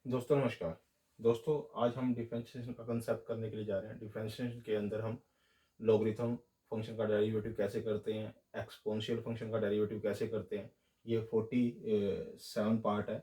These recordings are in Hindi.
दोस्तों नमस्कार। दोस्तों आज हम डिफरेंशिएशन का कंसेप्ट करने के लिए जा रहे हैं। डिफरेंशिएशन के अंदर हम लॉगरिथम फंक्शन का डेरिवेटिव कैसे करते हैं, एक्सपोनेंशियल फंक्शन का डेरिवेटिव कैसे करते हैं। ये 47 पार्ट है।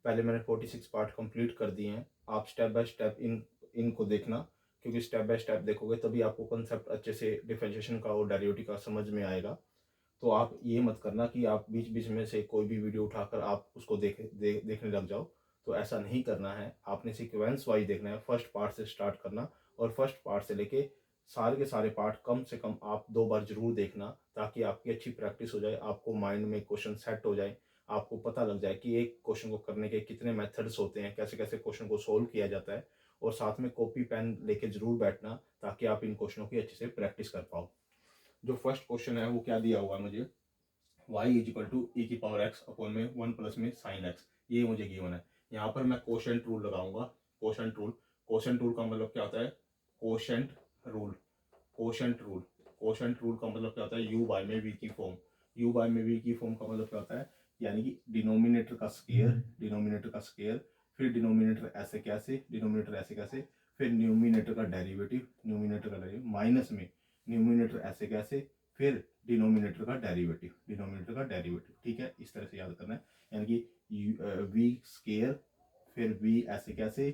पहले मैंने 46 पार्ट कंप्लीट कर दिए हैं। आप स्टेप बाय स्टेप इनको देखना, क्योंकि स्टेप बाय स्टेप देखोगे तभी आपको कंसेप्ट अच्छे से डिफरेंशिएशन का और डेरिवेटिव का समझ में आएगा। तो आप ये मत करना कि आप बीच बीच में से कोई भी वीडियो उठाकर आप उसको देखने लग जाओ। तो ऐसा नहीं करना है, आपने सीक्वेंस वाइज देखना है। फर्स्ट पार्ट से स्टार्ट करना और फर्स्ट पार्ट से लेके सारे के सारे पार्ट कम से कम आप 2 बार जरूर देखना, ताकि आपकी अच्छी प्रैक्टिस हो जाए, आपको माइंड में क्वेश्चन सेट हो जाए, आपको पता लग जाए कि एक क्वेश्चन को करने के कितने मेथड्स होते हैं, कैसे कैसे क्वेश्चन को सोल्व किया जाता है। और साथ में कॉपी पेन लेके जरूर बैठना, ताकि आप इन क्वेश्चनों की अच्छे से प्रैक्टिस कर पाओ। जो फर्स्ट क्वेश्चन है वो क्या दिया हुआ है मुझे, y is equal to E की पावर एक्स अपॉन में 1 प्लस में साइन एक्स, ये मुझे गिवन है। यहाँ पर मैं कोशेंट रूल लगाऊंगा। कोशेंट रूल का मतलब क्या होता है? Quotient rule quotient rule quotient rule का मतलब क्या होता है? u बाय में v की फॉर्म। u बाय में v की फॉर्म का मतलब क्या होता है? यानी कि डिनोमिनेटर का स्केयर, फिर डिनोमिनेटर ऐसे कैसे, फिर न्यूमिनेटर का डेरिवेटिव माइनस में न्यूमिनेटर ऐसे कैसे, फिर डिनोमिनेटर का डेरिवेटिव। ठीक है, इस तरह से याद करना है। यानी कि वी स्केयर, फिर वी ऐसे कैसे,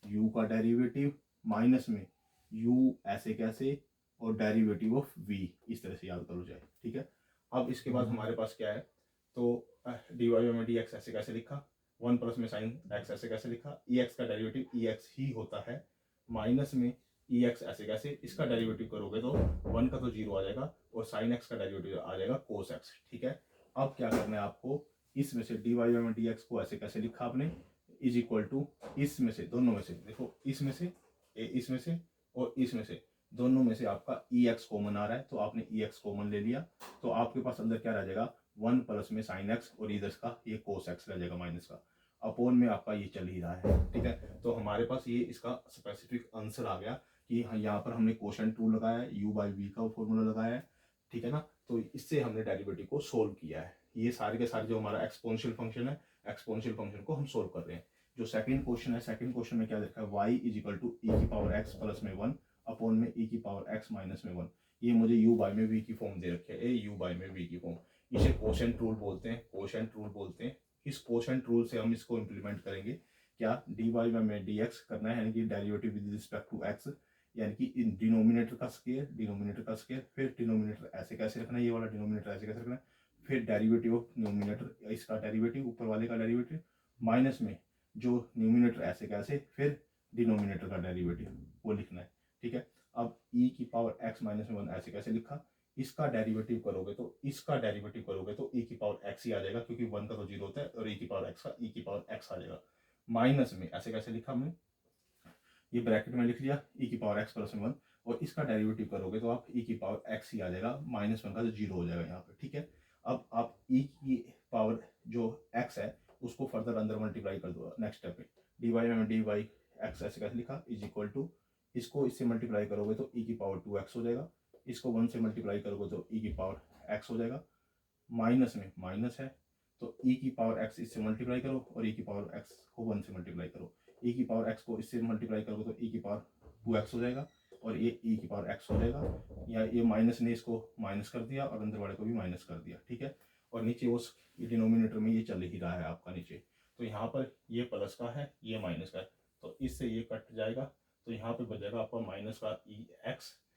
u का डेरिवेटिव माइनस में u ऐसे कैसे, और डेरिवेटिव ऑफ v, इस तरह से याद करो जाए। ठीक है, अब इसके बाद हमारे पास क्या है? तो डी वाई में डी एक्स ऐसे कैसे लिखा, 1 प्लस में साइन एक्स ऐसे कैसे लिखा, ई एक्स का डेरिवेटिव ई एक्स ही होता है, माइनस में ई एक्स ऐसे कैसे, इसका डेरिवेटिव करोगे तो 1 का तो 0 आ जाएगा और साइन एक्स का डेरिवेटिव आ जाएगा कोस एक्स। ठीक है, अब क्या करना है आपको, इसमें से डी वाई में डी एक्स को ऐसे कैसे लिखा आपने, इज इक्वल टू, इसमें से दोनों में से देखो, इसमें से और इसमें से दोनों में से आपका ई एक्स कॉमन आ रहा है, तो आपने ई एक्स कॉमन ले लिया। तो आपके पास अंदर क्या रह जाएगा, 1 प्लस में साइन एक्स और इधर का ये कोस एक्स रह जाएगा माइनस का, अपोन में आपका ये चल ही रहा है। ठीक है, तो हमारे पास ये इसका स्पेसिफिक आंसर आ गया कि यहाँ पर हमने कोशेंट रूल लगाया है, u बाई वी का फॉर्मूला लगाया है। ठीक है ना, तो इससे हमने डेरिवेटिव को सोल्व किया है। ये सारे के सारे जो हमारा एक्सपोनेंशियल फंक्शन है, एक्सपोनेंशियल फंक्शन को हम सोल्व कर रहे हैं। जो सेकंड क्वेश्चन है, सेकंड क्वेश्चन में क्या देखा है, y is equal to E की पावर x प्लस में 1 अपॉन में ई की पावर x माइनस में 1। ये मुझे u बाई में v की फॉर्म दे रखे है, u बाई में v की फॉर्म। इसे कोशेंट रूल बोलते हैं, कोशेंट रूल बोलते हैं। इस कोशेंट रूल से हम इसको इंप्लीमेंट करेंगे। क्या, डी वाई में डी एक्स करना है, यानी कि derivative with respect to X, यानी कि इन डिनोमिनेटर का स्केयर, फिर डिनोमिनेटर ऐसे कैसे रखना है, ये वाला डिनोमिनेटर ऐसे कैसे रखना है, फिर डेरिवेटिव ऑफ न्यूमिनेटर, इसका डेरिवेटिव ऊपर वाले का डेरिवेटिव, माइनस में जो न्यूमिनेटर ऐसे कैसे, फिर डिनोमिनेटर का डेरिवेटिव वो लिखना है। ठीक है, अब e की पावर x माइनस में 1 ऐसे कैसे लिखा, इसका डेरिवेटिव करोगे तो e की पावर x ही आ जाएगा, क्योंकि 1 का तो 0 होता है, और e की पावर x का e की पावर x आ जाएगा। माइनस में ऐसे कैसे लिखा हमने, ये ब्रैकेट में लिख लिया, e की पावर x प्लस 1, और इसका डेरिवेटिव करोगे तो आप e की पावर x ही आ जाएगा, -1 का तो 0 हो जाएगा यहाँ पे। ठीक है, अब आप e की पावर जो x है उसको फर्दर अंदर मल्टीप्लाई कर दो नेक्स्ट स्टेप पे। डी वाई में डी वाई एक्स ऐसे कैसे लिखा, इज इक्वल टू, इसको इससे मल्टीप्लाई करोगे तो e की पावर 2x हो जाएगा, इसको 1 से मल्टीप्लाई करोगे तो e की पावर x हो जाएगा, माइनस में माइनस है तो e की पावर x इससे मल्टीप्लाई करो, और e की पावर x को 1 से मल्टीप्लाई करो, e की पावर x को इससे मल्टीप्लाई करोगे तो e की पावर 2x हो जाएगा, और ये e की पावर x हो जाएगा। या ये माइनस ने इसको माइनस कर दिया और अंदर वाले को भी माइनस कर दिया। ठीक है, और नीचे वो डिनोमिनेटर में ये चल ही रहा है आपका नीचे, तो यहाँ पर ये प्लस का है, ये माइनस का है, तो इससे ये कट जाएगा, तो यहाँ पे बच जाएगा आपका माइनस का ई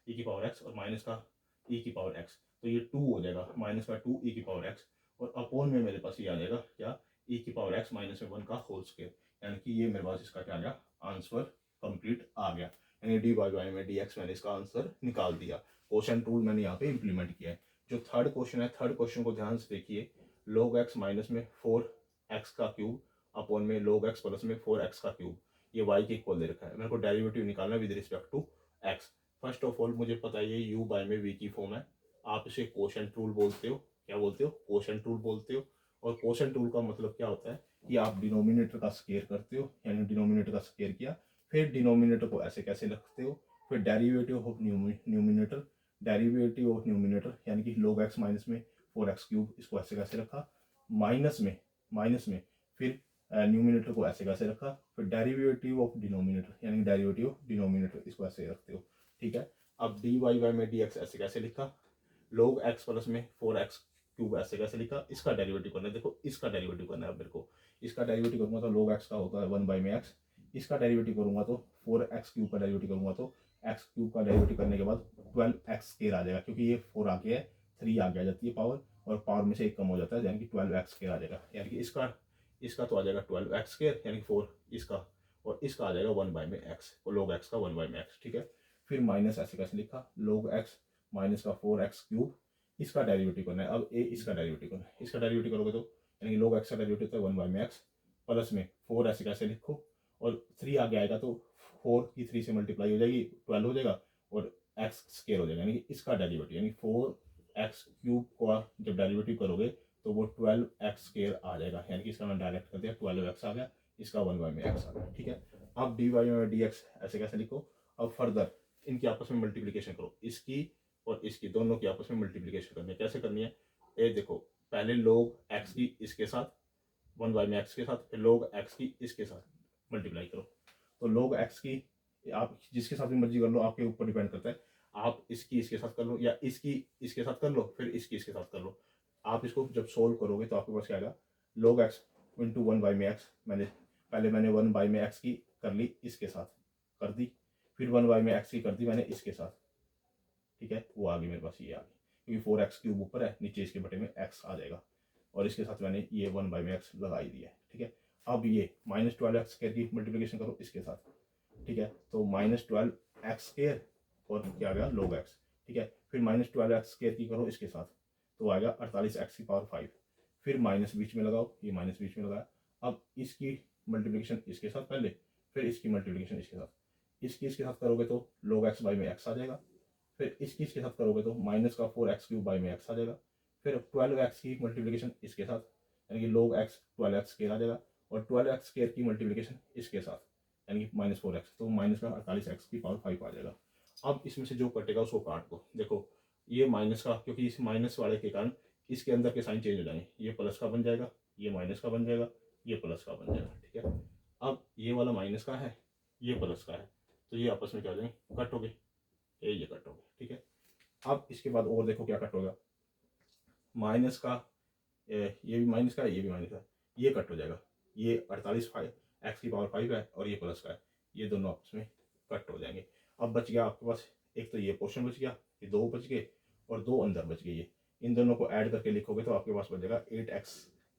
की पावर एक्स, और माइनस का ई की पावर एक्स, तो ये 2 हो जाएगा, माइनस का 2 ई की पावर एक्स, और अपोन में मेरे पास ये आ जाएगा क्या, ई की पावर एक्स माइनस में 1 का होल स्क्वायर। यानी कि ये मेरे पास इसका क्या आ गया, आंसर कंप्लीट आ गया। यानी डी वाई वाई में डी एक्स मैंने इसका आंसर निकाल दिया। क्वेश्चन रूल मैंने यहाँ पे इंप्लीमेंट किया है। जो थर्ड क्वेश्चन है, थर्ड क्वेश्चन को ध्यान से देखिए, log x माइनस में 4x का क्यूब अपॉन में log x प्लस में 4x का क्यूब, ये y के इक्वल दे रखा है। मेरे को डेरिवेटिव निकालना with respect to x। First of all मुझे पता है ये u बाय में v की फॉर्म है, आप इसे क्वोशंट रूल बोलते हो। क्या बोलते हो? क्वोशंट रूल बोलते हो। और क्वोशंट रूल का मतलब क्या होता है कि आप डिनोमिनेटर का स्केयर करते हो, यानी डिनोमिनेटर का स्केयर किया, फिर डिनोमिनेटर को ऐसे कैसे रखते हो, फिर डेरिवेटिव ऑफ न्यूमिनेटर यानी कि log x माइनस में 4x क्यूब, इसको ऐसे कैसे रखा, माइनस में फिर न्यूमिनेटर को ऐसे कैसे रखा, फिर डेरिवेटिव ऑफ डिनोमिनेटर यानी डेरिवेटिव ऑफ डिनोमिनेटर इसको ऐसे रखते हो, ठीक है। अब डी वाई वाई में डी एक्स ऐसे कैसे लिखा, log x प्लस में 4x क्यूब ऐसे कैसे लिखा, इसका डेरिवेटिव करना है। देखो इसका डेरिवेटिव करना है अब मेरे को, इसका डेरिवेटिव करूंगा तो log x का होता है 1 बाई में x, इसका डेरिवेटिव करूंगा तो 4x क्यूब का डेरिवेटिव करूंगा तो x क्यूब का डेरिवेटिव करने के बाद 12x स्केयर आ जाएगा, क्योंकि ये 4 आ गया है, 3 आगे आ जाती है पावर, और पावर में से एक कम हो जाता है, यानी कि 12x स्केयर आ जाएगा, यानी कि इसका तो आ जाएगा 12x स्केयर यानी 4 इसका, और इसका आ जाएगा 1 बाई में x, और log x का 1 बाई में x, ठीक है। फिर माइनस ऐसे कैसे लिखा, log x माइनस का 4x क्यूब, इसका डेरिवेटिव करना है। अब इसका डेरिवेटिव करना है, इसका डेरिवेटिव करोगे तो यानी कि log x का डेरिवेटिव होता है 1 बाई में x, प्लस में 4 ऐसे कैसे लिखो, और 3 आगे आएगा तो 4 की 3 से मल्टीप्लाई हो जाएगी 12 हो जाएगा, और x स्केयर हो जाएगा, यानी कि इसका डेरिवेटिव यानी 4x क्यूब का जब डेरिवेटिव करोगे तो वो 12x स्केयर आ जाएगा, यानी कि इसका मैंने डायरेक्ट कर दिया 12x आ गया, इसका 1 बाई में x आ गया, ठीक है। अब डी वाई में डी एक्स ऐसे कैसे लिखो, अब फर्दर इनकी आपस में मल्टीप्लीकेशन करो, इसकी और इसकी दोनों की आपस में मल्टीप्लीकेशन करनी है। कैसे करनी है, ये देखो पहले log x की इसके साथ 1 बाई में x के साथ, फिर log x की इसके साथ मल्टीप्लाई करो, तो log x की आप जिसके साथ भी मर्जी कर लो, आपके ऊपर डिपेंड करता है, आप इसकी इसके साथ कर लो या इसकी इसके साथ कर लो, फिर इसकी इसके साथ कर लो। आप इसको जब सोल्व करोगे तो आपके पास क्या आएगा, log x इंटू 1 बाई में x, मैंने 1 बाई में x की कर ली इसके साथ कर दी, फिर 1 बाई में x की कर दी मैंने इसके साथ, ठीक है, वो आ गई मेरे पास, ये आ गई, क्योंकि 4x क्यूब ऊपर है, नीचे इसके बटे में x आ जाएगा, और इसके साथ मैंने ये 1 बाई में x लगा ही दिया है, ठीक है। अब ये माइनस 12x स्केयर की मल्टीप्लिकेशन करो इसके साथ, ठीक है, तो माइनस 12x स्केयर और क्या आ गया log x, ठीक है। फिर माइनस 12x स्केयर की करो इसके साथ, तो आएगा 48x की पावर 5, फिर माइनस बीच में लगाओ, ये माइनस बीच में लगाया, अब इसकी मल्टीप्लिकेशन इसके साथ पहले, फिर इसकी मल्टीप्लिकेशन इसके साथ, इसकी इसके साथ करोगे तो log x बाई में x आ जाएगा, फिर इसकी इसके साथ करोगे तो माइनस का 4x क्यूब बाई में x आ जाएगा, फिर 12x की मल्टीप्लिकेशन इसके साथ यानी कि log x 12x स्केयर आ जाएगा, और 12x स्केयर की मल्टीप्लिकेशन इसके साथ यानी कि माइनस 4x, तो माइनस का 48x की पावर 5 आ जाएगा। अब इसमें से जो कटेगा उसको काट दो, देखो ये माइनस का, क्योंकि इस माइनस वाले के कारण इसके अंदर के साइन चेंज हो जाएंगे, ये प्लस का बन जाएगा, ये माइनस का बन जाएगा, ये प्लस का बन जाएगा, ठीक है। अब ये वाला माइनस का है, ये प्लस का है, तो ये आपस में क्या हो जाएंगे, कट हो गए, ये कट हो गए, ठीक है। अब इसके बाद और देखो क्या कट होगा, माइनस का ये भी माइनस का है, ये भी माइनस का है, ये कट हो जाएगा, ये 48 x की पावर 5 है, और ये प्लस का है, ये दोनों आपस में कट हो जाएंगे। अब बच गया आपके पास एक तो ये पोर्शन बच गया, ये 2 बच गए और 2 अंदर बच गए, ये इन दोनों को ऐड करके लिखोगे तो आपके पास बचेगा 8x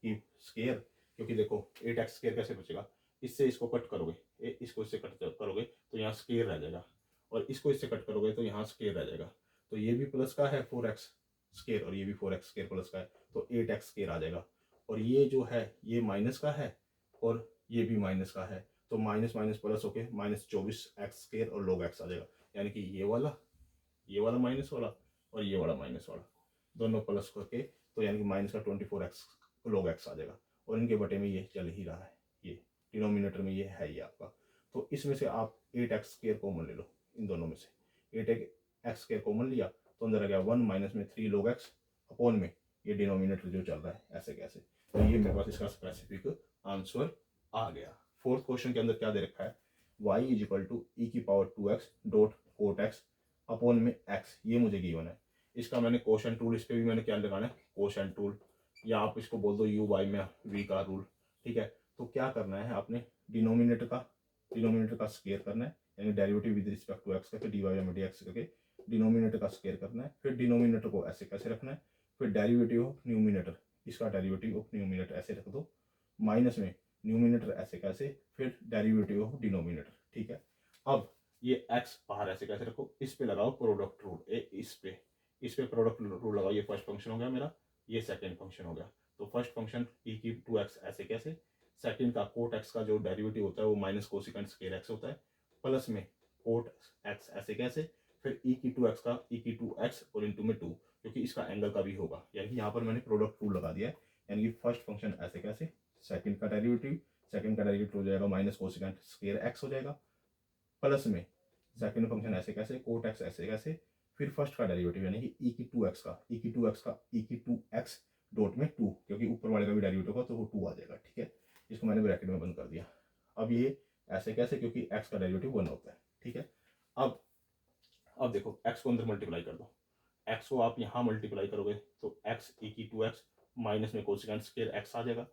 की स्केयर, क्योंकि देखो 8x स्केयर कैसे बचेगा, इससे इसको कट करोगे, इसको इससे कट करोगे तो यहाँ स्केयर रह जाएगा, और इसको इससे कट करोगे तो यहाँ स्केयर रह जाएगा, तो ये भी प्लस का है 4x स्केयर, और ये भी 4x स्केयर प्लस का है, तो 8x स्केयर आ जाएगा, और ये जो है ये माइनस का है और ये भी माइनस का है, तो माइनस माइनस प्लस होके माइनस 24x स्केयर और log x आ जाएगा, यानी कि ये वाला माइनस वाला और ये वाला माइनस वाला दोनों प्लस करके, तो यानी कि माइनस का 24x log x आ जाएगा, और इनके बटे में ये चल ही रहा है, ये डिनोमिनेटर में ये है ही आपका, तो इसमें से आप 8x स्केयर कॉमन ले लो, इन दोनों में से 8x स्केयर कॉमन लिया तो अंदर आ गया 1 माइनस में 3 log x अपॉन में ये डिनोमिनेटर जो चल रहा है ऐसे कैसे, तो ये मेरे पास इसका स्पेसिफिक आंसर आ गया। फोर्थ क्वेश्चन के अंदर क्या दे रखा है, y is equal to E की power 2x dot cot x upon में x, ये मुझे गिवन है। इसका मैंने क्वेश्चन टूल, इस पर भी मैंने क्या लगाना है क्वेश्चन टूल, या आप इसको बोल दो u बाई में v का रूल, ठीक है। तो क्या करना है आपने, डिनोमिनेटर का स्केयर करना है, यानी derivative with respect to x करके डी वाई में डी एक्स करके डिनोमिनेटर का स्केयर करना है, फिर डिनोमिनेटर को ऐसे कैसे रखना है, फिर डेरिवेटिव ऑफ न्यूमिनेटर, इसका डेरिवेटिव ऑफ न्यूमिनेटर ऐसे रख दो, माइनस में न्यूमिनेटर ऐसे कैसे, फिर डेरिवेटिव ऑफ डिनोमिनेटर, ठीक है। अब ये x बाहर ऐसे कैसे रखो, इस पे लगाओ प्रोडक्ट रूल, इस पे प्रोडक्ट रूल लगाओ, ये फर्स्ट फंक्शन हो गया मेरा, ये सेकंड फंक्शन हो गया, तो फर्स्ट फंक्शन e की 2x ऐसे कैसे, सेकंड का कोट x का जो डेरिवेटिव होता है वो माइनस कोसिकेंट स्केयर x होता है, प्लस में कोट x ऐसे कैसे, फिर e की 2x का e की 2x और इंटू में 2, क्योंकि इसका एंगल का भी होगा, यानी कि यहाँ पर मैंने प्रोडक्ट रूल लगा दिया है, यानी कि फर्स्ट फंक्शन ऐसे कैसे, सेकंड का डेरिवेटिव हो जाएगा माइनस कोसिकेंट स्केयर x हो जाएगा, प्लस में सेकंड फंक्शन ऐसे कैसे, कोट x ऐसे कैसे, फिर फर्स्ट का डेरिवेटिव यानी कि e की 2x का e की 2x डॉट में 2, क्योंकि ऊपर वाले का भी डेरिवेटिव होगा तो वो 2 आ जाएगा, ठीक है। इसको मैंने मैंने ब्रैकेट में बंद कर दिया। अब ये ऐसे कैसे, क्योंकि x का डेरिवेटिव 1 होता है, ठीक है। अब देखो x को अंदर मल्टीप्लाई कर दो, x को आप यहाँ मल्टीप्लाई करोगे तो x e की 2x माइनस में कोसेकेंट स्क्वायर x आ जाएगा,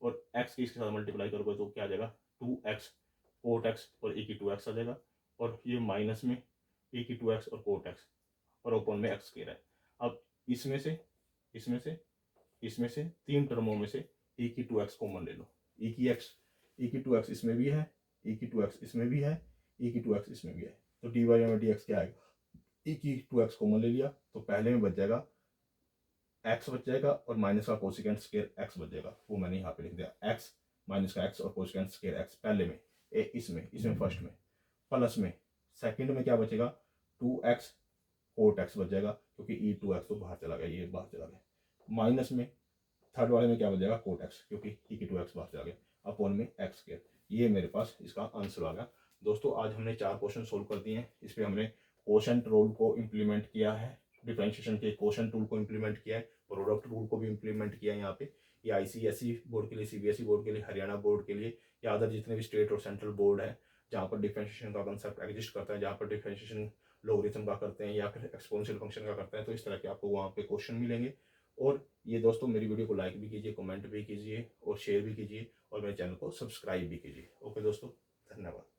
और x की इसके साथ मल्टीप्लाई करोगे तो क्या आ जाएगा 2x कोट x और e की 2x आ जाएगा, और ये माइनस में e की 2x और कोट x और ओपन में x स्क्वायर है। अब इसमें से तीन टर्मों में से e की 2x कॉमन ले लो, e की 2x इसमें भी है, e की 2x इसमें भी है, e की 2x इसमें भी है, तो dy में dx क्या आएगा, e की 2x कॉमन ले लिया तो पहले में बच जाएगा x बच जाएगा और माइनस का कोसेकेंट स्क्वायर x बच जाएगा, वो मैंने यहाँ पे लिख दिया, x माइनस का x और कोसेकेंट स्क्वायर x पहले में, इसमें फर्स्ट में, प्लस में सेकंड में क्या बचेगा 2x कोट x बच जाएगा, क्योंकि e 2x तो बाहर चला गया, ये बाहर चला गया, माइनस में थर्ड वाले में क्या बच जाएगा कोट x, क्योंकि e की 2x बाहर चला गया, अपॉन में x स्क्वायर। ये मेरे पास इसका आंसर आ गया। दोस्तों आज हमने 4 क्वेश्चन सोल्व कर दिए हैं। इस पर हमने कोशेंट रूल को इम्प्लीमेंट किया है, डिफरेंशिएशन के कोशेंट रूल को इम्प्लीमेंट किया है, प्रोडक्ट रूल को भी इम्प्लीमेंट किया है यहाँ पे। ये ICSE बोर्ड के लिए, CBSE बोर्ड के लिए, हरियाणा बोर्ड के लिए, या अदर जितने भी स्टेट और सेंट्रल बोर्ड है जहाँ पर डिफरेंशिएशन का कंसेप्ट एग्जिस्ट करता है, जहाँ पर डिफरेंशिएशन लॉगरिथम का करते हैं या फिर एक्सपोनेंशियल फंक्शन का करते हैं, तो इस तरह के आपको वहाँ पे क्वेश्चन मिलेंगे। और ये दोस्तों मेरी वीडियो को लाइक भी कीजिए, कमेंट भी कीजिए और शेयर भी कीजिए, और मेरे चैनल को सब्सक्राइब भी कीजिए। ओके दोस्तों, धन्यवाद।